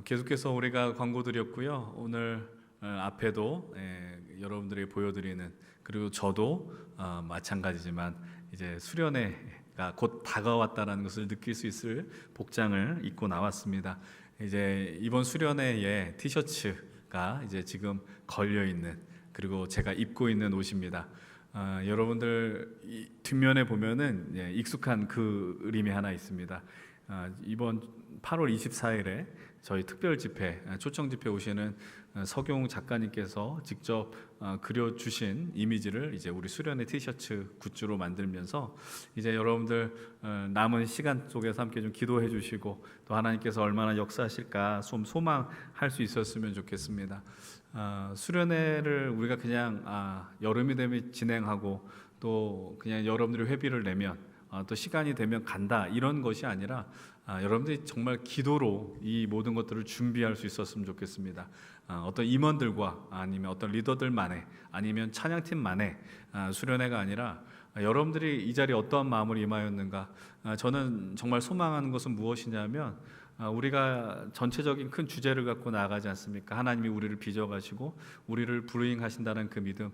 계속해서 우리가 광고 드렸고요. 오늘 앞에도 여러분들이 보여드리는, 그리고 저도 마찬가지지만 이제 수련회가 곧 다가왔다는 것을 느낄 수 있을 복장을 입고 나왔습니다. 이제 이번 수련회에 티셔츠가 이제 지금 걸려 있는, 그리고 제가 입고 있는 옷입니다. 여러분들 뒷면에 보면은 익숙한 그림이 하나 있습니다. 이번 8월 24일에 저희 특별 집회, 초청 집회 오시는 서경 작가님께서 직접 그려주신 이미지를 이제 우리 수련회 티셔츠 굿즈로 만들면서 이제 여러분들 남은 시간 속에서 함께 좀 기도해 주시고, 또 하나님께서 얼마나 역사하실까 좀 소망할 수 있었으면 좋겠습니다. 수련회를 우리가 그냥 여름이 되면 진행하고 또 그냥 여러분들이 회비를 내면 또 시간이 되면 간다, 이런 것이 아니라 여러분들이 정말 기도로 이 모든 것들을 준비할 수 있었으면 좋겠습니다. 어떤 임원들과 아니면 어떤 리더들만의, 아니면 찬양팀만의 수련회가 아니라 여러분들이 이 자리에 어떠한 마음을 임하였는가. 저는 정말 소망하는 것은 무엇이냐면, 우리가 전체적인 큰 주제를 갖고 나아가지 않습니까? 하나님이 우리를 빚어가시고 우리를 불응하신다는 그 믿음,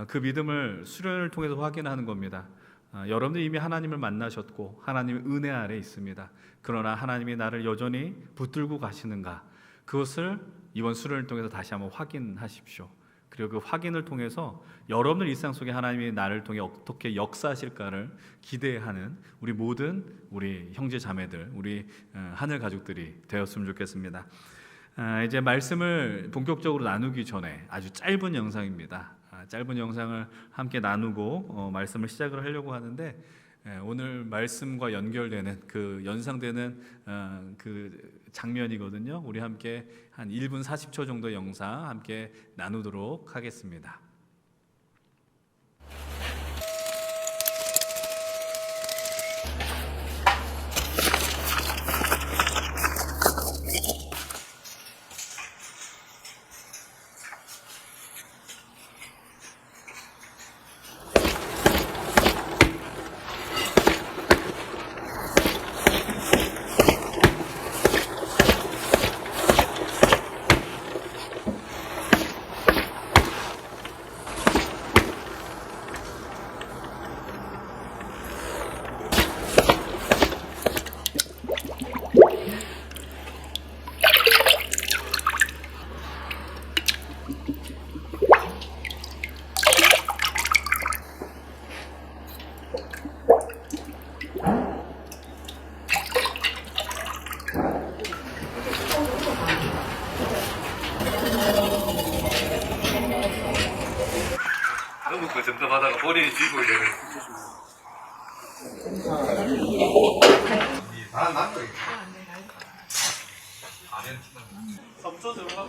그 믿음을 수련을 통해서 확인하는 겁니다. 여러분들이 이미 하나님을 만나셨고 하나님의 은혜 아래 있습니다. 그러나 하나님이 나를 여전히 붙들고 가시는가, 그것을 이번 수련을 통해서 다시 한번 확인하십시오. 그리고 그 확인을 통해서 여러분들 일상 속에 하나님이 나를 통해 어떻게 역사하실까를 기대하는 우리 모든 우리 형제 자매들, 우리 하늘 가족들이 되었으면 좋겠습니다. 이제 말씀을 본격적으로 나누기 전에 아주 짧은 영상입니다. 짧은 영상을 함께 나누고 말씀을 시작을 하려고 하는데, 오늘 말씀과 연결되는 그 연상되는 그 장면이거든요. 우리 함께 한 1분 40초 정도 영상 함께 나누도록 하겠습니다. 너무 그 점검하다가 본인이 주인공이 되는. 다 남자. 아는 삼초 들어가.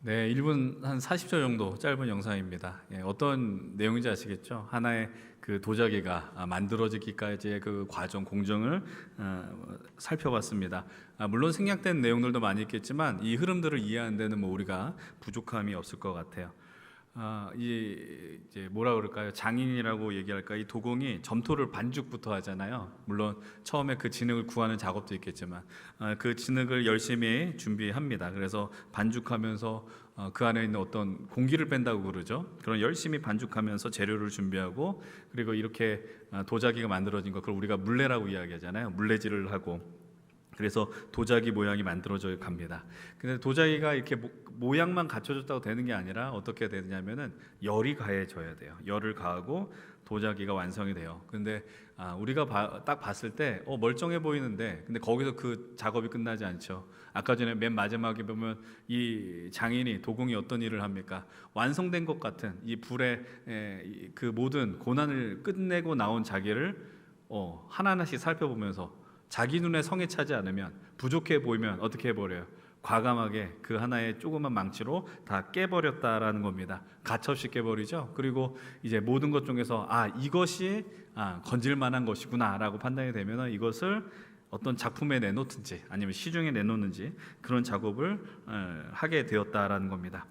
네, 1분 한 40초 정도 짧은 영상입니다. 어떤 내용인지 아시겠죠? 하나의 그 도자기가 만들어지기까지의 그 과정, 공정을 살펴봤습니다. 물론 생략된 내용들도 많이 있겠지만 이 흐름들을 이해하는 데는 뭐 우리가 부족함이 없을 것 같아요. 이제 뭐라 그럴까요? 장인이라고 얘기할까? 이 도공이 점토를 반죽부터 하잖아요. 물론 처음에 그 진흙을 구하는 작업도 있겠지만 그 진흙을 열심히 준비합니다. 그래서 반죽하면서 그 안에 있는 어떤 공기를 뺀다고 그러죠. 그런 열심히 반죽하면서 재료를 준비하고, 그리고 이렇게 도자기가 만들어진 거, 그걸 우리가 물레라고 이야기하잖아요. 물레질을 하고, 그래서 도자기 모양이 만들어져 갑니다. 근데 도자기가 이렇게 모양만 갖춰졌다고 되는 게 아니라 어떻게 되냐면은 열이 가해져야 돼요. 열을 가하고 도자기가 완성이 돼요. 근데 우리가 딱 봤을 때 멀쩡해 보이는데, 근데 거기서 그 작업이 끝나지 않죠. 아까 전에 맨 마지막에 보면 이 장인이, 도공이 어떤 일을 합니까? 완성된 것 같은 이 불에 그 모든 고난을 끝내고 나온 자기를 하나하나씩 살펴보면서 자기 눈에 성에 차지 않으면, 부족해 보이면 어떻게 해버려요? 과감하게 그 하나의 조그만 망치로 다 깨버렸다라는 겁니다. 가차없이 깨버리죠. 그리고 이제 모든 것 중에서 이것이 건질 만한 것이구나라고 판단이 되면 이것을 어떤 작품에 내놓든지 아니면 시중에 내놓는지 그런 작업을 하게 되었다라는 겁니다.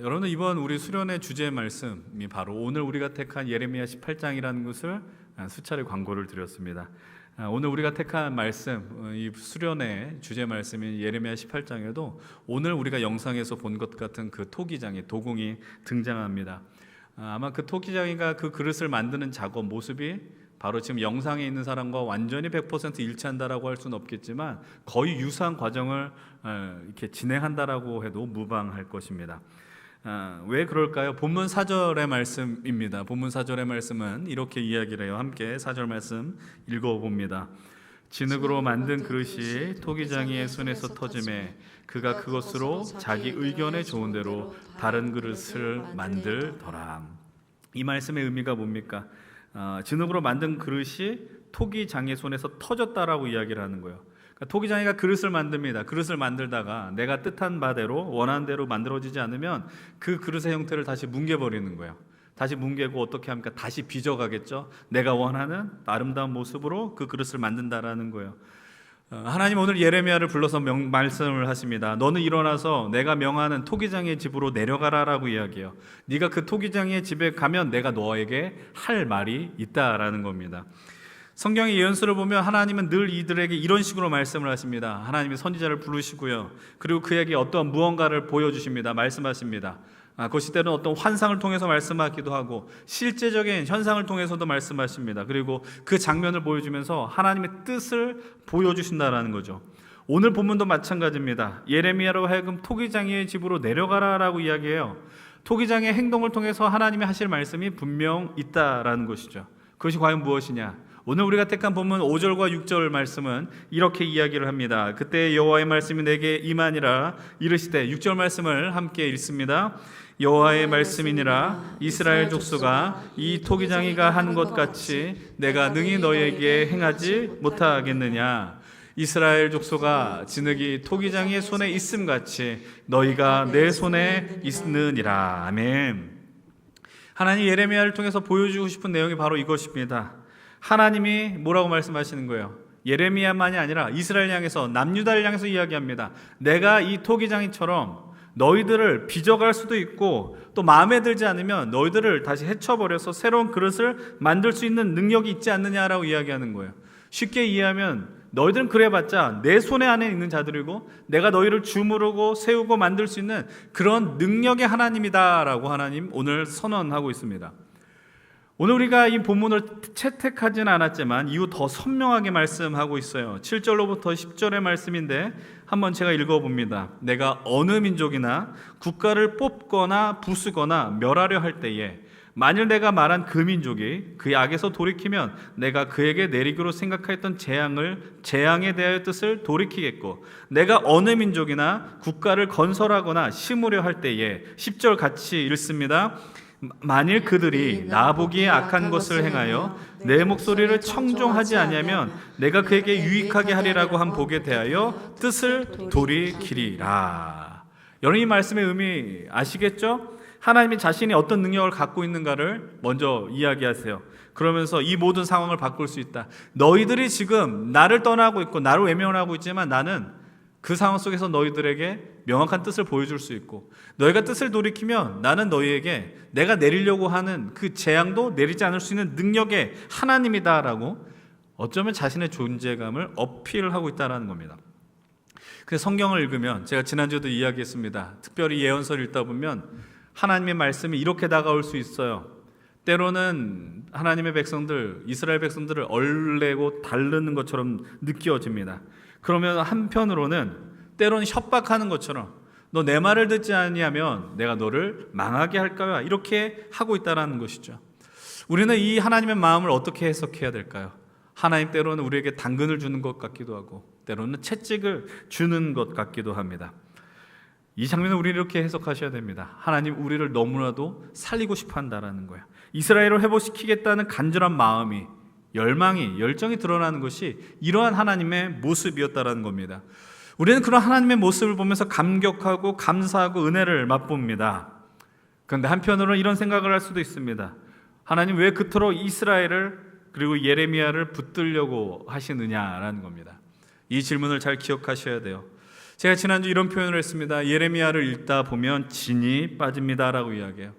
여러분, 이번 우리 수련의 주제 말씀이 바로 오늘 우리가 택한 예레미야 18장이라는 것을 수차례 광고를 드렸습니다. 오늘 우리가 택한 말씀, 이 수련의 주제 말씀인 예레미야 18장에도 오늘 우리가 영상에서 본 것 같은 그 토기장이, 도공이 등장합니다. 아마 그 토기장이가 그 그릇을 만드는 작업 모습이 바로 지금 영상에 있는 사람과 완전히 100% 일치한다라고 할 수는 없겠지만 거의 유사한 과정을 이렇게 진행한다라고 해도 무방할 것입니다. 왜 그럴까요? 본문 4절의 말씀입니다. 본문 4절의 말씀은 이렇게 이야기를 해요. 함께 4절 말씀 읽어봅니다. 진흙으로 만든 그릇이 토기장이의 손에서 터짐에 그가 그것으로 자기 의견에 좋은 대로 다른 그릇을 만들더라. 이 말씀의 의미가 뭡니까? 진흙으로 만든 그릇이 토기장의 손에서 터졌다라고 이야기를 하는 거예요. 토기장이가 그릇을 만듭니다. 그릇을 만들다가 내가 뜻한 바대로 원하는 대로 만들어지지 않으면 그 그릇의 형태를 다시 뭉개버리는 거예요. 다시 뭉개고 어떻게 합니까? 다시 빚어가겠죠. 내가 원하는 아름다운 모습으로 그 그릇을 만든다라는 거예요. 하나님 오늘 예레미야를 불러서 말씀을 하십니다. 너는 일어나서 내가 명하는 토기장의 집으로 내려가라라고 이야기해요. 네가 그 토기장의 집에 가면 내가 너에게 할 말이 있다라는 겁니다. 성경의 예언서를 보면 하나님은 늘 이들에게 이런 식으로 말씀을 하십니다. 하나님이 선지자를 부르시고요, 그리고 그에게 어떠한 무언가를 보여주십니다. 말씀하십니다. 그것이 때로는 어떤 환상을 통해서 말씀하기도 하고 실제적인 현상을 통해서도 말씀하십니다. 그리고 그 장면을 보여주면서 하나님의 뜻을 보여주신다라는 거죠. 오늘 본문도 마찬가지입니다. 예레미야로 하여금 토기장의 집으로 내려가라라고 이야기해요. 토기장의 행동을 통해서 하나님이 하실 말씀이 분명 있다라는 것이죠. 그것이 과연 무엇이냐? 오늘 우리가 택한 본문 5절과 6절 말씀은 이렇게 이야기를 합니다. 그때 여호와의 말씀이 내게 임하니라 이르시되, 6절 말씀을 함께 읽습니다. 여호와의 말씀이니라 이스라엘 족속아, 이 토기장이가 한 것 같이 내가 능히 너희에게 행하지 못하겠느냐? 이스라엘 족속아, 진흙이 토기장이의 손에 있음 같이 너희가 내 손에 있느니라. 아멘. 하나님 예레미야를 통해서 보여주고 싶은 내용이 바로 이것입니다. 하나님이 뭐라고 말씀하시는 거예요? 예레미야만이 아니라 이스라엘 향해서, 남유다를 향해서 이야기합니다. 내가 이 토기장이처럼 너희들을 빚어갈 수도 있고 또 마음에 들지 않으면 너희들을 다시 헤쳐버려서 새로운 그릇을 만들 수 있는 능력이 있지 않느냐라고 이야기하는 거예요. 쉽게 이해하면 너희들은 그래봤자 내 손에 안에 있는 자들이고 내가 너희를 주무르고 세우고 만들 수 있는 그런 능력의 하나님이다라고 하나님 오늘 선언하고 있습니다. 오늘 우리가 이 본문을 채택하지는 않았지만 이후 더 선명하게 말씀하고 있어요. 7절로부터 10절의 말씀인데 한번 제가 읽어봅니다. 내가 어느 민족이나 국가를 뽑거나 부수거나 멸하려 할 때에 만일 내가 말한 그 민족이 그의 악에서 돌이키면 내가 그에게 내리기로 생각하였던 재앙에 대하여 뜻을 돌이키겠고, 내가 어느 민족이나 국가를 건설하거나 심으려 할 때에 10절 같이 읽습니다. 만일 그들이 나보기에 악한 것을 행하여 내 목소리를 청종하지 아니하면 내가 그에게 유익하게 하리라고 한 복에 대하여 뜻을 돌이키리라. 여러분, 이 말씀의 의미 아시겠죠? 하나님이 자신이 어떤 능력을 갖고 있는가를 먼저 이야기하세요. 그러면서 이 모든 상황을 바꿀 수 있다. 너희들이 지금 나를 떠나고 있고 나를 외면하고 있지만 나는 그 상황 속에서 너희들에게 명확한 뜻을 보여줄 수 있고, 너희가 뜻을 돌이키면 나는 너희에게 내가 내리려고 하는 그 재앙도 내리지 않을 수 있는 능력의 하나님이다라고 어쩌면 자신의 존재감을 어필하고 있다는 겁니다. 그래서 성경을 읽으면, 제가 지난주에도 이야기했습니다. 특별히 예언서를 읽다 보면 하나님의 말씀이 이렇게 다가올 수 있어요. 때로는 하나님의 백성들, 이스라엘 백성들을 얼레고 다르는 것처럼 느껴집니다. 그러면 한편으로는 때로는 협박하는 것처럼 너 내 말을 듣지 아니하면 내가 너를 망하게 할 거야, 이렇게 하고 있다는 것이죠. 우리는 이 하나님의 마음을 어떻게 해석해야 될까요? 하나님 때로는 우리에게 당근을 주는 것 같기도 하고 때로는 채찍을 주는 것 같기도 합니다. 이 장면을 우리는 이렇게 해석하셔야 됩니다. 하나님 우리를 너무나도 살리고 싶어 한다라는 거예요. 이스라엘을 회복시키겠다는 간절한 마음이 열정이 드러나는 것이 이러한 하나님의 모습이었다라는 겁니다. 우리는 그런 하나님의 모습을 보면서 감격하고 감사하고 은혜를 맛봅니다. 그런데 한편으로는 이런 생각을 할 수도 있습니다. 하나님 왜 그토록 이스라엘을 그리고 예레미야를 붙들려고 하시느냐라는 겁니다. 이 질문을 잘 기억하셔야 돼요. 제가 지난주 이런 표현을 했습니다. 예레미야를 읽다 보면 진이 빠집니다라고 이야기해요.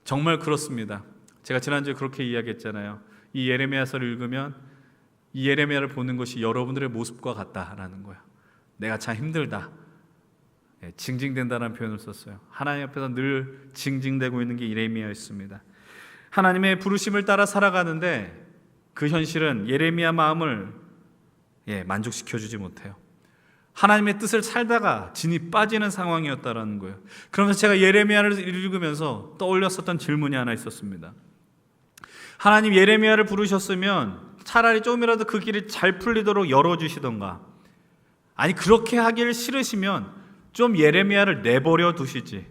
정말 그렇습니다. 제가 지난주에 그렇게 이야기했잖아요. 이 예레미야서를 읽으면 이 예레미야를 보는 것이 여러분들의 모습과 같다라는 거예요. 내가 참 힘들다, 징징댄다라는 표현을 썼어요. 하나님 앞에서 늘 징징대고 있는 게 예레미야였습니다. 하나님의 부르심을 따라 살아가는데 그 현실은 예레미야 마음을 만족시켜주지 못해요. 하나님의 뜻을 살다가 진이 빠지는 상황이었다라는 거예요. 그러면서 제가 예레미야를 읽으면서 떠올렸었던 질문이 하나 있었습니다. 하나님 예레미야를 부르셨으면 차라리 조금이라도 그 길이 잘 풀리도록 열어주시던가, 아니 그렇게 하길 싫으시면 좀 예레미야를 내버려 두시지,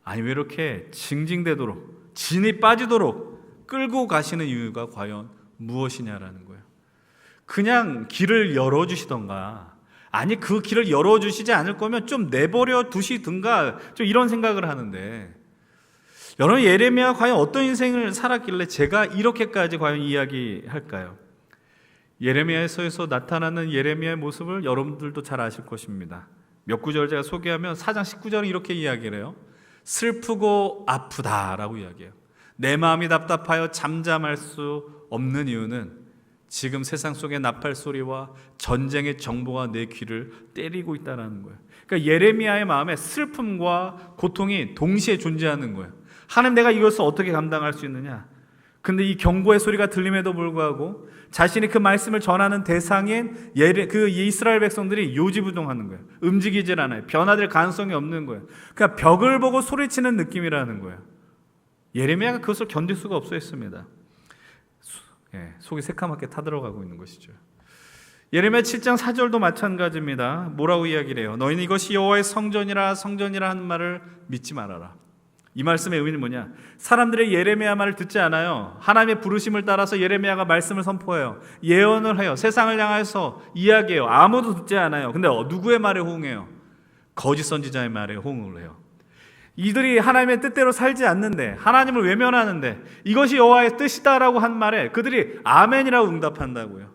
아니 왜 이렇게 징징대도록 진이 빠지도록 끌고 가시는 이유가 과연 무엇이냐라는 거예요. 그냥 길을 열어주시던가, 아니 그 길을 열어주시지 않을 거면 좀 내버려 두시든가, 좀 이런 생각을 하는데, 여러분 예레미야가 과연 어떤 인생을 살았길래 제가 이렇게까지 과연 이야기할까요? 예레미야서에서 나타나는 예레미야의 모습을 여러분들도 잘 아실 것입니다. 몇 구절 제가 소개하면 4장 19절은 이렇게 이야기를 해요. 슬프고 아프다라고 이야기해요. 내 마음이 답답하여 잠잠할 수 없는 이유는 지금 세상 속의 나팔 소리와 전쟁의 정보가 내 귀를 때리고 있다는 거예요. 그러니까 예레미야의 마음에 슬픔과 고통이 동시에 존재하는 거예요. 하나님, 내가 이것을 어떻게 감당할 수 있느냐? 근데 이 경고의 소리가 들림에도 불구하고 자신이 그 말씀을 전하는 대상인 그 이스라엘 백성들이 요지부동하는 거예요. 움직이질 않아요. 변화될 가능성이 없는 거예요. 그러니까 벽을 보고 소리치는 느낌이라는 거예요. 예레미야가 그것을 견딜 수가 없어했습니다. 속이 새카맣게 타들어가고 있는 것이죠. 예레미야 7장 4절도 마찬가지입니다. 뭐라고 이야기를 해요? 너희는 이것이 여호와의 성전이라 하는 말을 믿지 말아라. 이 말씀의 의미는 뭐냐? 사람들의 예레미야 말을 듣지 않아요. 하나님의 부르심을 따라서 예레미야가 말씀을 선포해요. 예언을 해요. 세상을 향해서 이야기해요. 아무도 듣지 않아요. 근데 누구의 말에 호응해요? 거짓 선지자의 말에 호응을 해요. 이들이 하나님의 뜻대로 살지 않는데, 하나님을 외면하는데 이것이 여호와의 뜻이다라고 한 말에 그들이 아멘이라고 응답한다고요.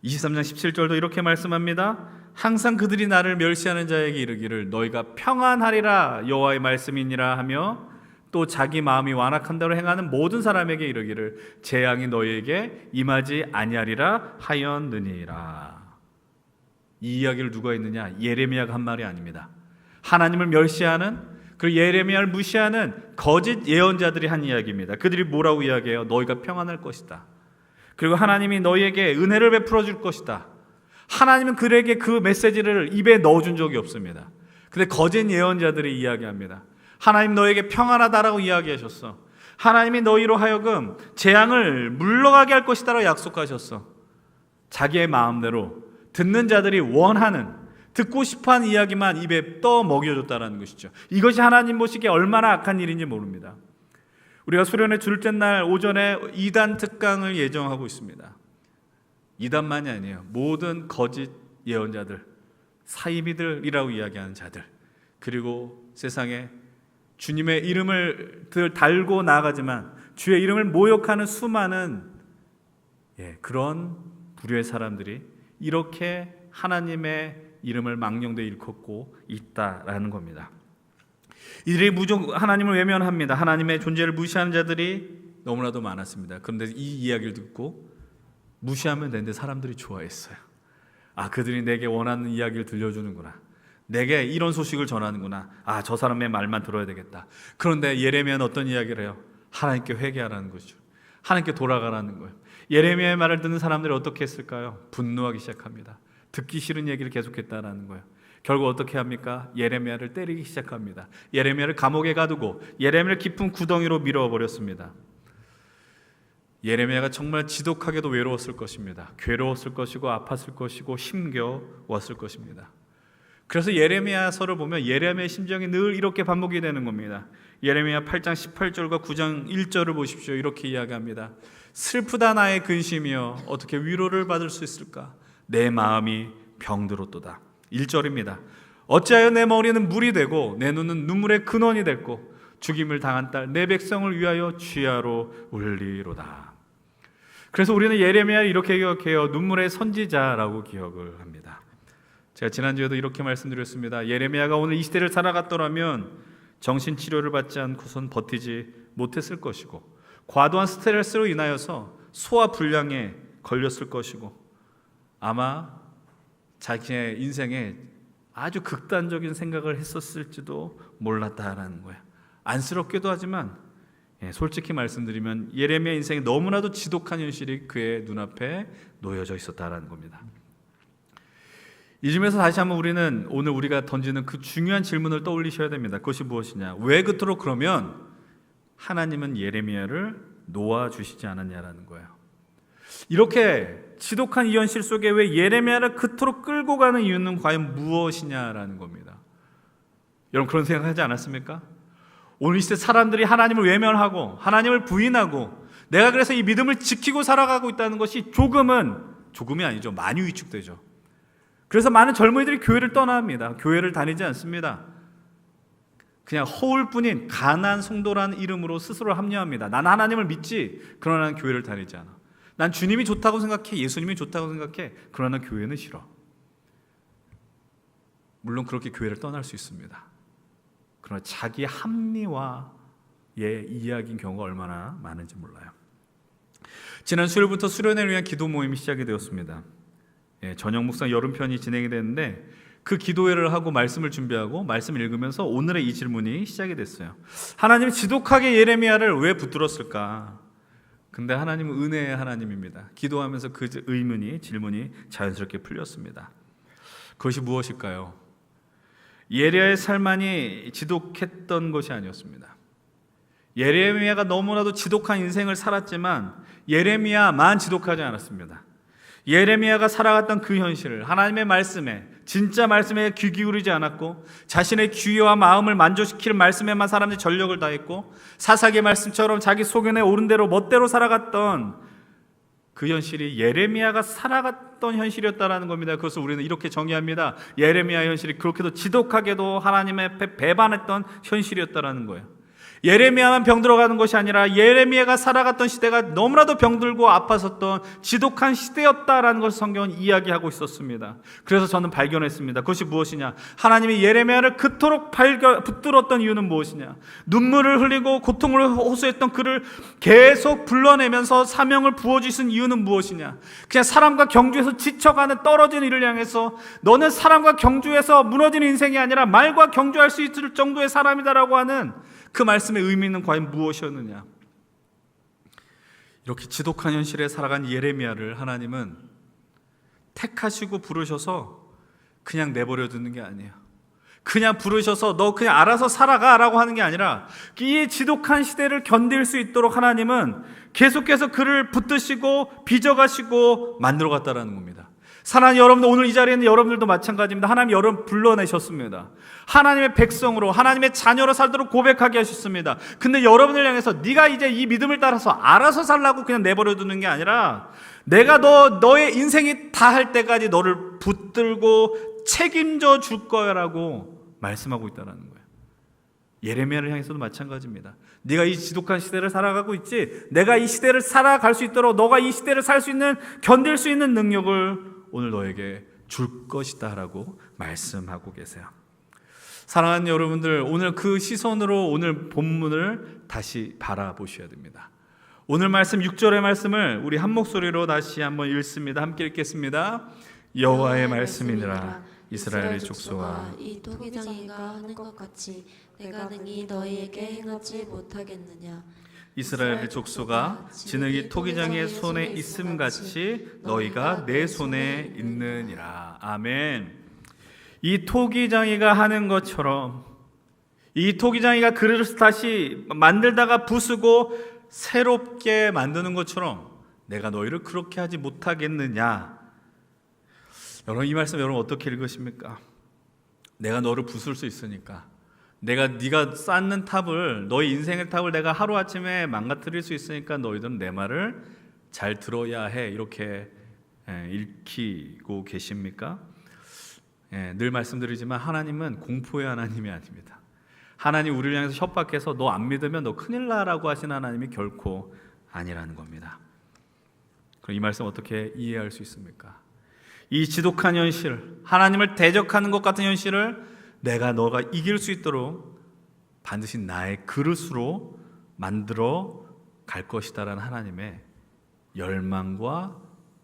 23장 17절도 이렇게 말씀합니다. 항상 그들이 나를 멸시하는 자에게 이르기를 너희가 평안하리라 여호와의 말씀이니라 하며, 또 자기 마음이 완악한 대로 행하는 모든 사람에게 이르기를 재앙이 너희에게 임하지 아니하리라 하였느니라. 이 이야기를 누가 했느냐? 예레미야가 한 말이 아닙니다. 하나님을 멸시하는, 그리고 예레미야를 무시하는 거짓 예언자들이 한 이야기입니다. 그들이 뭐라고 이야기해요? 너희가 평안할 것이다. 그리고 하나님이 너희에게 은혜를 베풀어 줄 것이다. 하나님은 그들에게 그 메시지를 입에 넣어준 적이 없습니다. 근데 거짓 예언자들이 이야기합니다. 하나님 너에게 평안하다라고 이야기하셨어. 하나님이 너희로 하여금 재앙을 물러가게 할 것이다라고 약속하셨어. 자기의 마음대로 듣는 자들이 원하는, 듣고 싶어하는 이야기만 입에 떠 먹여줬다라는 것이죠. 이것이 하나님 보시기에 얼마나 악한 일인지 모릅니다. 우리가 수련회 둘째 날 오전에 2단 특강을 예정하고 있습니다. 2단만이 아니에요. 모든 거짓 예언자들, 사이비들이라고 이야기하는 자들, 그리고 세상에 주님의 이름을 달고 나아가지만 주의 이름을 모욕하는 수많은 그런 부류의 사람들이 이렇게 하나님의 이름을 망령되이 일컫고 있다라는 겁니다. 이들이 하나님을 외면합니다. 하나님의 존재를 무시하는 자들이 너무나도 많았습니다. 그런데 이 이야기를 듣고 무시하면 되는데 사람들이 좋아했어요. 그들이 내게 원하는 이야기를 들려주는구나. 내게 이런 소식을 전하는구나. 저 사람의 말만 들어야 되겠다. 그런데 예레미야는 어떤 이야기를 해요? 하나님께 회개하라는 거죠. 하나님께 돌아가라는 거예요. 예레미야의 말을 듣는 사람들이 어떻게 했을까요? 분노하기 시작합니다. 듣기 싫은 얘기를 계속했다라는 거예요. 결국 어떻게 합니까? 예레미야를 때리기 시작합니다. 예레미야를 감옥에 가두고 예레미야를 깊은 구덩이로 밀어버렸습니다. 예레미야가 정말 지독하게도 외로웠을 것입니다. 괴로웠을 것이고 아팠을 것이고 힘겨웠을 것입니다. 그래서 예레미야서를 보면 예레미야의 심정이 늘 이렇게 반복이 되는 겁니다. 예레미야 8장 18절과 9장 1절을 보십시오. 이렇게 이야기합니다. 슬프다 나의 근심이여 어떻게 위로를 받을 수 있을까? 내 마음이 병들었도다. 1절입니다. 어찌하여 내 머리는 물이 되고 내 눈은 눈물의 근원이 됐고 죽임을 당한 딸 내 백성을 위하여 취하로 울리로다. 그래서 우리는 예레미야를 이렇게 기억해요. 눈물의 선지자라고 기억을 합니다. 제가 지난주에도 이렇게 말씀드렸습니다. 예레미야가 오늘 이 시대를 살아갔더라면 정신치료를 받지 않고선 버티지 못했을 것이고 과도한 스트레스로 인하여서 소화불량에 걸렸을 것이고 아마 자기의 인생에 아주 극단적인 생각을 했었을지도 몰랐다라는 거예요. 안쓰럽기도 하지만 솔직히 말씀드리면 예레미야 인생에 너무나도 지독한 현실이 그의 눈앞에 놓여져 있었다라는 겁니다. 이 점에서 다시 한번 우리는 오늘 우리가 던지는 그 중요한 질문을 떠올리셔야 됩니다. 그것이 무엇이냐? 왜 그토록 그러면 하나님은 예레미야를 놓아주시지 않았냐라는 거예요. 이렇게 지독한 이 현실 속에 왜 예레미야를 그토록 끌고 가는 이유는 과연 무엇이냐라는 겁니다. 여러분 그런 생각하지 않았습니까? 오늘 이 시대 사람들이 하나님을 외면하고 하나님을 부인하고 내가 그래서 이 믿음을 지키고 살아가고 있다는 것이 조금이 아니죠. 많이 위축되죠. 그래서 많은 젊은이들이 교회를 떠납니다. 교회를 다니지 않습니다. 그냥 허울뿐인 가난 성도라는 이름으로 스스로 합리화합니다. 난 하나님을 믿지 그러나 난 교회를 다니지 않아. 난 주님이 좋다고 생각해. 예수님이 좋다고 생각해. 그러나 교회는 싫어. 물론 그렇게 교회를 떠날 수 있습니다. 그러나 자기 합리화의 이야기인 경우가 얼마나 많은지 몰라요. 지난 수요일부터 수련회를 위한 기도 모임이 시작이 되었습니다. 저녁 묵상 여름편이 진행이 됐는데 그 기도회를 하고 말씀을 준비하고 말씀을 읽으면서 오늘의 이 질문이 시작이 됐어요. 하나님이 지독하게 예레미야를 왜 붙들었을까? 근데 하나님은 은혜의 하나님입니다. 기도하면서 그 질문이 자연스럽게 풀렸습니다. 그것이 무엇일까요? 예레미야의 삶만이 지독했던 것이 아니었습니다. 예레미야가 너무나도 지독한 인생을 살았지만 예레미야만 지독하지 않았습니다. 예레미야가 살아갔던 그 현실을 하나님의 말씀에 진짜 말씀에 귀 기울이지 않았고 자신의 귀와 마음을 만족시킬 말씀에만 사람들이 전력을 다했고 사사기의 말씀처럼 자기 소견에 오른 대로 멋대로 살아갔던 그 현실이 예레미야가 살아갔던 현실이었다라는 겁니다. 그것을 우리는 이렇게 정의합니다. 예레미야 현실이 그렇게도 지독하게도 하나님의 앞에 배반했던 현실이었다라는 거예요. 예레미야만 병들어가는 것이 아니라 예레미야가 살아갔던 시대가 너무나도 병들고 아팠었던 지독한 시대였다라는 것을 성경은 이야기하고 있었습니다. 그래서 저는 발견했습니다. 그것이 무엇이냐? 하나님이 예레미야를 그토록 붙들었던 이유는 무엇이냐? 눈물을 흘리고 고통을 호소했던 그를 계속 불러내면서 사명을 부어주신 이유는 무엇이냐? 그냥 사람과 경주에서 지쳐가는 떨어진 이를 향해서 너는 사람과 경주에서 무너진 인생이 아니라 말과 경주할 수 있을 정도의 사람이다라고 하는 그 말씀의 의미는 과연 무엇이었느냐? 이렇게 지독한 현실에 살아간 예레미야를 하나님은 택하시고 부르셔서 그냥 내버려 두는 게 아니에요. 그냥 부르셔서 너 그냥 알아서 살아가라고 하는 게 아니라 이 지독한 시대를 견딜 수 있도록 하나님은 계속해서 그를 붙드시고 빚어가시고 만들어갔다라는 겁니다. 사랑하는 여러분들, 오늘 이 자리에 있는 여러분들도 마찬가지입니다. 하나님이 여러분 불러내셨습니다. 하나님의 백성으로 하나님의 자녀로 살도록 고백하게 하셨습니다. 근데 여러분을 향해서 네가 이제 이 믿음을 따라서 알아서 살라고 그냥 내버려 두는 게 아니라 내가 너의 인생이 다 할 때까지 너를 붙들고 책임져 줄 거야라고 말씀하고 있다는 거예요. 예레미야를 향해서도 마찬가지입니다. 네가 이 지독한 시대를 살아가고 있지, 내가 이 시대를 살아갈 수 있도록 너가 이 시대를 살 수 있는, 견딜 수 있는 능력을 오늘 너에게 줄 것이다 라고 말씀하고 계세요. 사랑하는 여러분들, 오늘 그 시선으로 오늘 본문을 다시 바라보셔야 됩니다. 오늘 말씀 6절의 말씀을 우리 한 목소리로 다시 한번 읽습니다. 함께 읽겠습니다. 여호와의 말씀이니라. 이스라엘의 족속아, 이 토기장이가 하는 것 같이 내가 능히 너희에게 행하지 못하겠느냐? 이스라엘의 족속아, 진흙이 토기장이의 손에 있음같이 너희가 내 손에 있느니라. 아멘. 이 토기장이가 하는 것처럼, 이 토기장이가 그릇을 다시 만들다가 부수고 새롭게 만드는 것처럼 내가 너희를 그렇게 하지 못하겠느냐? 여러분, 이 말씀 여러분 어떻게 읽으십니까? 내가 너를 부술 수 있으니까, 네가 쌓는 탑을, 너희 인생의 탑을 내가 하루아침에 망가뜨릴 수 있으니까 너희들은 내 말을 잘 들어야 해. 이렇게 읽히고 계십니까? 늘 말씀드리지만 하나님은 공포의 하나님이 아닙니다. 하나님 우리를 향해서 협박해서 너 안 믿으면 너 큰일 나라고 하신 하나님이 결코 아니라는 겁니다. 그럼 이 말씀 어떻게 이해할 수 있습니까? 이 지독한 현실, 하나님을 대적하는 것 같은 현실을 너가 이길 수 있도록 반드시 나의 그릇으로 만들어 갈 것이다라는 하나님의 열망과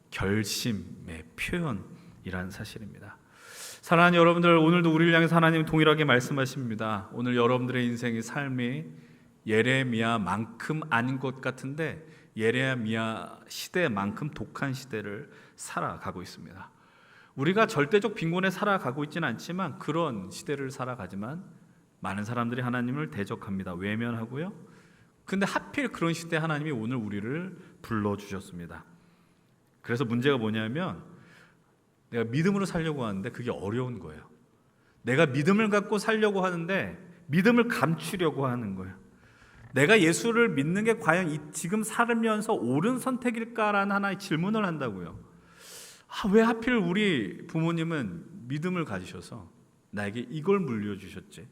결심의 표현이라는 사실입니다. 사랑하는 여러분들, 오늘도 우리를 향해서 하나님은 동일하게 말씀하십니다. 오늘 여러분들의 인생의 삶이 예레미야만큼 아닌 것 같은데 예레미야 시대만큼 독한 시대를 살아가고 있습니다. 우리가 절대적 빈곤에 살아가고 있지는 않지만 그런 시대를 살아가지만 많은 사람들이 하나님을 대적합니다. 외면하고요. 근데 하필 그런 시대에 하나님이 오늘 우리를 불러주셨습니다. 그래서 문제가 뭐냐면 내가 믿음으로 살려고 하는데 그게 어려운 거예요. 내가 믿음을 갖고 살려고 하는데 믿음을 감추려고 하는 거예요. 내가 예수를 믿는 게 과연 지금 살면서 옳은 선택일까라는 하나의 질문을 한다고요. 왜 하필 우리 부모님은 믿음을 가지셔서 나에게 이걸 물려주셨지?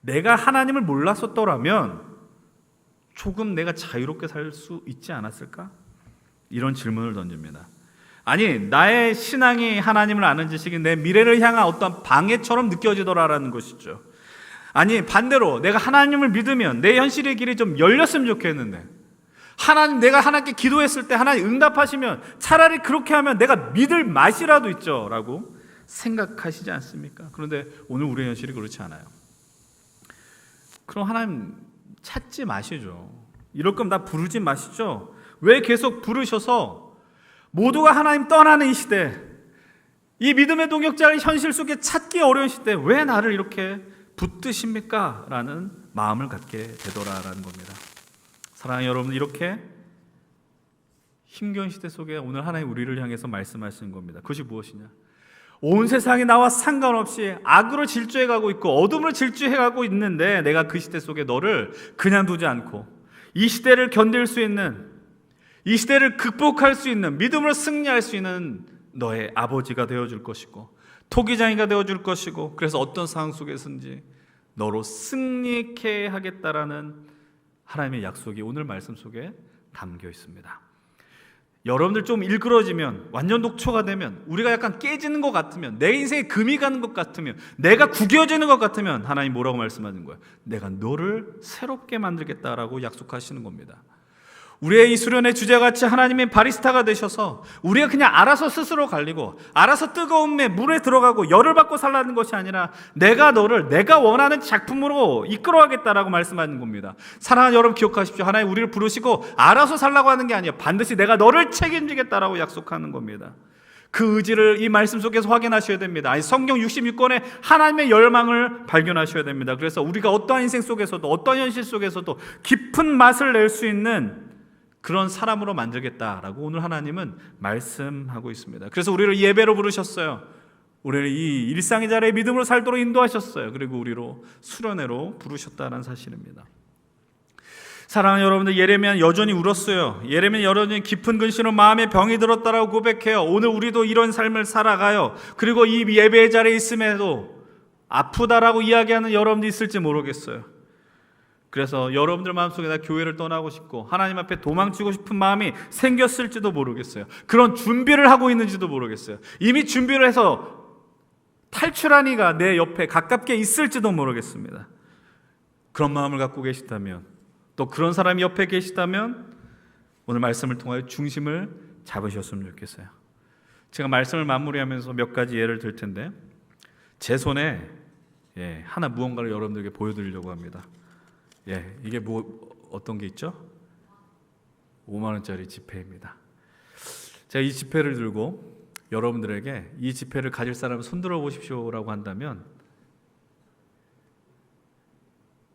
내가 하나님을 몰랐었더라면 조금 내가 자유롭게 살 수 있지 않았을까? 이런 질문을 던집니다. 아니, 나의 신앙이 하나님을 아는 지식이 내 미래를 향한 어떤 방해처럼 느껴지더라라는 것이죠. 아니, 반대로 내가 하나님을 믿으면 내 현실의 길이 좀 열렸으면 좋겠는데, 내가 하나님께 기도했을 때 하나님 응답하시면 차라리 그렇게 하면 내가 믿을 맛이라도 있죠 라고 생각하시지 않습니까? 그런데 오늘 우리의 현실이 그렇지 않아요. 그럼 하나님 찾지 마시죠. 이럴 거면 나 부르지 마시죠. 왜 계속 부르셔서 모두가 하나님 떠나는 이 시대, 이 믿음의 동역자를 현실 속에 찾기 어려운 시대 왜 나를 이렇게 붙드십니까? 라는 마음을 갖게 되더라라는 겁니다. 사랑하는 여러분, 이렇게 힘겨운 시대 속에 오늘 하나님 우리를 향해서 말씀하시는 겁니다. 그것이 무엇이냐? 온 세상이 나와 상관없이 악으로 질주해가고 있고 어둠으로 질주해가고 있는데 내가 그 시대 속에 너를 그냥 두지 않고 이 시대를 견딜 수 있는, 이 시대를 극복할 수 있는, 믿음으로 승리할 수 있는 너의 아버지가 되어줄 것이고 토기장이가 되어줄 것이고, 그래서 어떤 상황 속에서든지 너로 승리케 하겠다라는 하나님의 약속이 오늘 말씀 속에 담겨 있습니다. 여러분들 좀 일그러지면, 완전 녹초가 되면, 우리가 약간 깨지는 것 같으면, 내 인생에 금이 가는 것 같으면, 내가 구겨지는 것 같으면 하나님 뭐라고 말씀하는 거예요? 내가 너를 새롭게 만들겠다라고 약속하시는 겁니다. 우리의 이 수련의 주제같이 하나님의 바리스타가 되셔서 우리가 그냥 알아서 스스로 갈리고 알아서 뜨거운 물에 들어가고 열을 받고 살라는 것이 아니라 내가 너를 내가 원하는 작품으로 이끌어가겠다라고 말씀하는 겁니다. 사랑하는 여러분, 기억하십시오. 하나님 우리를 부르시고 알아서 살라고 하는 게 아니에요. 반드시 내가 너를 책임지겠다라고 약속하는 겁니다. 그 의지를 이 말씀 속에서 확인하셔야 됩니다. 아니, 성경 66권에 하나님의 열망을 발견하셔야 됩니다. 그래서 우리가 어떠한 인생 속에서도 어떠한 현실 속에서도 깊은 맛을 낼 수 있는 그런 사람으로 만들겠다라고 오늘 하나님은 말씀하고 있습니다. 그래서 우리를 예배로 부르셨어요. 우리를 이 일상의 자리에 믿음으로 살도록 인도하셨어요. 그리고 우리로 수련회로 부르셨다는 사실입니다. 사랑하는 여러분들, 예레미야는 여전히 울었어요. 예레미야는 여전히 깊은 근심으로 마음에 병이 들었다라고 고백해요. 오늘 우리도 이런 삶을 살아가요. 그리고 이 예배의 자리에 있음에도 아프다라고 이야기하는 여러분도 있을지 모르겠어요. 그래서 여러분들 마음속에 나 교회를 떠나고 싶고 하나님 앞에 도망치고 싶은 마음이 생겼을지도 모르겠어요. 그런 준비를 하고 있는지도 모르겠어요. 이미 준비를 해서 탈출한 이가 내 옆에 가깝게 있을지도 모르겠습니다. 그런 마음을 갖고 계시다면, 또 그런 사람이 옆에 계시다면 오늘 말씀을 통하여 중심을 잡으셨으면 좋겠어요. 제가 말씀을 마무리하면서 몇 가지 예를 들 텐데, 제 손에 하나 무언가를 여러분들에게 보여드리려고 합니다. 이게 어떤 게 있죠? 5만 원짜리 지폐입니다. 제가 이 지폐를 들고 여러분들에게 이 지폐를 가질 사람을 손들어 보십시오라고 한다면,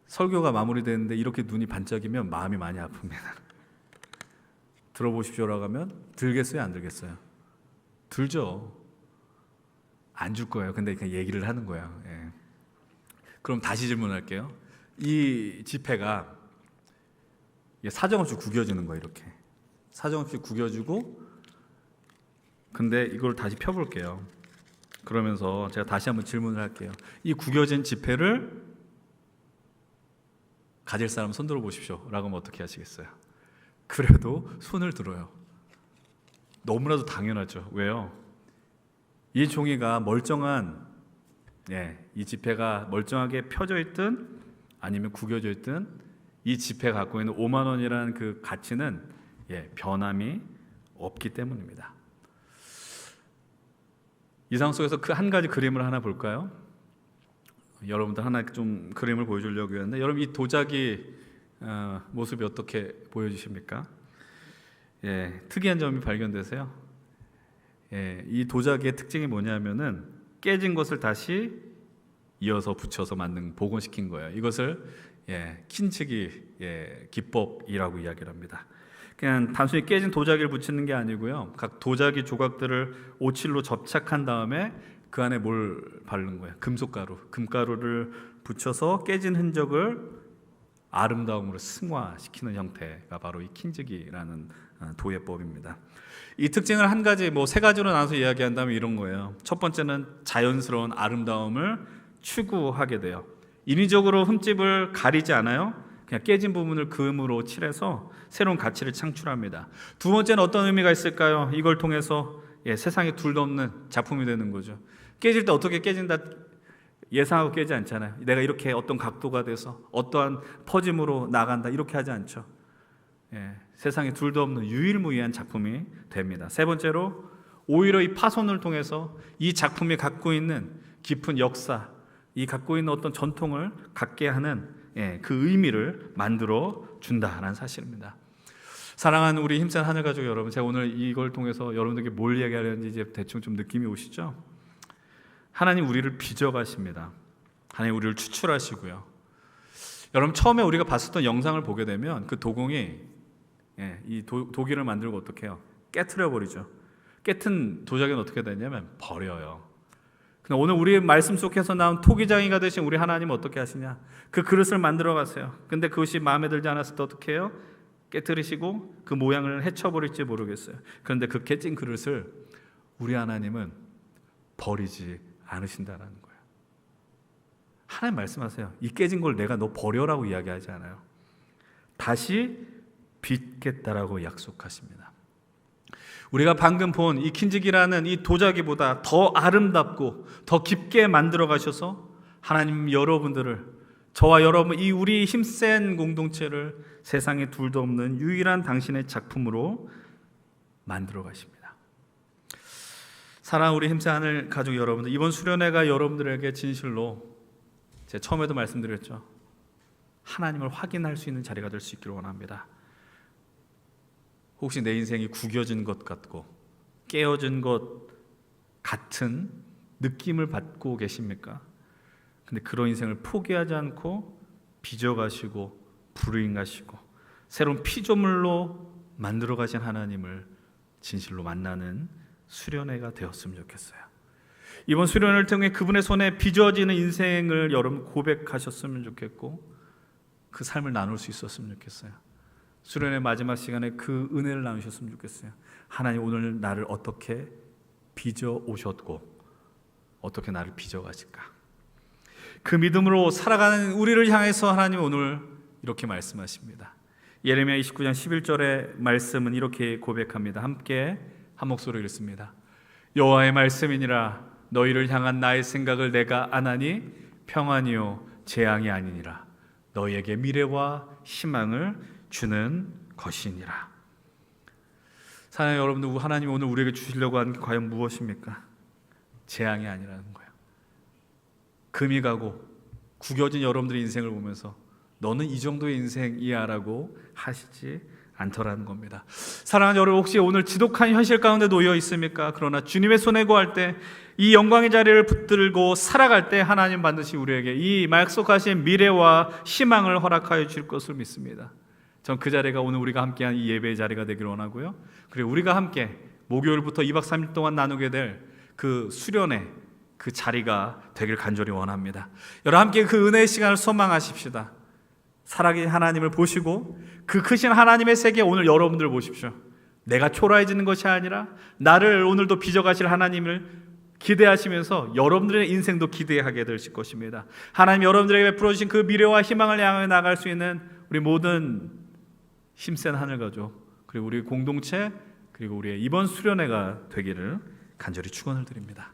설교가 마무리되는데 이렇게 눈이 반짝이면 마음이 많이 아픕니다. 들어보십시오라고 하면 들겠어요, 안 들겠어요? 들죠. 안 줄 거예요. 근데 그냥 얘기를 하는 거예요. 그럼 다시 질문할게요. 이 지폐가 사정없이 구겨지는 거예요. 이렇게 사정없이 구겨지고, 근데 이걸 다시 펴볼게요. 그러면서 제가 다시 한번 질문을 할게요. 이 구겨진 지폐를 가질 사람 손 들어 보십시오 라고 하면 어떻게 하시겠어요? 그래도 손을 들어요. 너무나도 당연하죠. 왜요? 이 종이가 멀쩡한, 이 지폐가 멀쩡하게 펴져 있든 아니면 구겨져 있든 이 지폐가 갖고 있는 5만 원이라는 그 가치는 변함이 없기 때문입니다. 이 상황 속에서 그 한 가지 그림을 하나 볼까요? 여러분들 하나 좀 그림을 보여주려고 했는데, 여러분 이 도자기 모습이 어떻게 보여지십니까? 특이한 점이 발견되세요? 이 도자기의 특징이 뭐냐면은 깨진 것을 다시 이어서 붙여서 만든, 복원시킨 거예요. 이것을 킨치기 기법이라고 이야기를 합니다. 그냥 단순히 깨진 도자기를 붙이는 게 아니고요, 각 도자기 조각들을 오칠로 접착한 다음에 그 안에 뭘 바른 거예요? 금가루를 붙여서 깨진 흔적을 아름다움으로 승화시키는 형태가 바로 이 킨치기라는 도예법입니다. 이 특징을 한 가지, 세 가지로 나눠서 이야기한다면 이런 거예요. 첫 번째는 자연스러운 아름다움을 추구하게 돼요. 인위적으로 흠집을 가리지 않아요. 그냥 깨진 부분을 금으로 칠해서 새로운 가치를 창출합니다. 두 번째는 어떤 의미가 있을까요? 이걸 통해서 세상에 둘도 없는 작품이 되는 거죠. 깨질 때 어떻게 깨진다 예상하고 깨지 않잖아요. 내가 이렇게 어떤 각도가 돼서 어떠한 퍼짐으로 나간다 이렇게 하지 않죠. 세상에 둘도 없는 유일무이한 작품이 됩니다. 세 번째로, 오히려 이 파손을 통해서 이 작품이 갖고 있는 깊은 역사, 이 갖고 있는 어떤 전통을 갖게 하는 그 의미를 만들어 준다라는 사실입니다. 사랑하는 우리 힘센 하늘 가족 여러분, 제가 오늘 이걸 통해서 여러분들에게 뭘 이야기하려는지 이제 대충 좀 느낌이 오시죠? 하나님 우리를 빚어가십니다. 하나님 우리를 추출하시고요. 여러분 처음에 우리가 봤었던 영상을 보게 되면 그 도공이 이 도기를 만들고 어떻게 해요? 깨트려 버리죠. 깨튼 도자기는 어떻게 되냐면 버려요. 근데 오늘 우리 말씀 속에서 나온 토기장이가 되신 우리 하나님은 어떻게 하시냐? 그 그릇을 만들어 가세요. 근데 그것이 마음에 들지 않았을 때 어떻게 해요? 깨트리시고 그 모양을 해쳐버릴지 모르겠어요. 그런데 그 깨진 그릇을 우리 하나님은 버리지 않으신다라는 거예요. 하나님 말씀하세요. 이 깨진 걸 내가 너 버려라고 이야기하지 않아요. 다시 빚겠다라고 약속하십니다. 우리가 방금 본 이 킨지기라는 이 도자기보다 더 아름답고 더 깊게 만들어 가셔서 하나님 여러분들을, 저와 여러분, 이 우리 힘센 공동체를 세상에 둘도 없는 유일한 당신의 작품으로 만들어 가십니다. 사랑하는 우리 힘센 하늘 가족 여러분들, 이번 수련회가 여러분들에게 진실로, 제가 처음에도 말씀드렸죠, 하나님을 확인할 수 있는 자리가 될 수 있기를 원합니다. 혹시 내 인생이 구겨진 것 같고 깨어진 것 같은 느낌을 받고 계십니까? 근데 그런 인생을 포기하지 않고 빚어가시고 부르임하시고 새로운 피조물로 만들어 가신 하나님을 진실로 만나는 수련회가 되었으면 좋겠어요. 이번 수련을 통해 그분의 손에 빚어지는 인생을 여러분 고백하셨으면 좋겠고 그 삶을 나눌 수 있었으면 좋겠어요. 수련의 마지막 시간에 그 은혜를 나누셨으면 좋겠어요. 하나님 오늘 나를 어떻게 빚어 오셨고 어떻게 나를 빚어 가실까? 그 믿음으로 살아가는 우리를 향해서 하나님 오늘 이렇게 말씀하십니다. 예레미야 29장 11절의 말씀은 이렇게 고백합니다. 함께 한 목소리로 읽습니다. 여호와의 말씀이니라. 너희를 향한 나의 생각을 내가 아나니 평안이요 재앙이 아니니라. 너희에게 미래와 희망을 주는 것이니라. 사랑하는 여러분들, 하나님이 오늘 우리에게 주시려고 하는 게 과연 무엇입니까? 재앙이 아니라는 거예요. 금이 가고 구겨진 여러분들의 인생을 보면서 너는 이 정도의 인생이야 라고 하시지 않더라는 겁니다. 사랑하는 여러분, 혹시 오늘 지독한 현실 가운데 놓여 있습니까? 그러나 주님의 손에 구할 때, 이 영광의 자리를 붙들고 살아갈 때 하나님 반드시 우리에게 이 약속하신 미래와 희망을 허락하여 주실 것을 믿습니다. 전 그 자리가 오늘 우리가 함께한 이 예배의 자리가 되기를 원하고요. 그리고 우리가 함께 목요일부터 2박 3일 동안 나누게 될 그 수련회, 그 자리가 되길 간절히 원합니다. 여러분 함께 그 은혜의 시간을 소망하십시다. 살아계신 하나님을 보시고 그 크신 하나님의 세계에 오늘 여러분들 보십시오. 내가 초라해지는 것이 아니라 나를 오늘도 빚어가실 하나님을 기대하시면서 여러분들의 인생도 기대하게 되실 것입니다. 하나님 여러분들에게 베풀어 주신 그 미래와 희망을 향해 나갈 수 있는 우리 모든 힘센 하늘가족, 그리고 우리 공동체, 그리고 우리의 이번 수련회가 되기를 간절히 축원을 드립니다.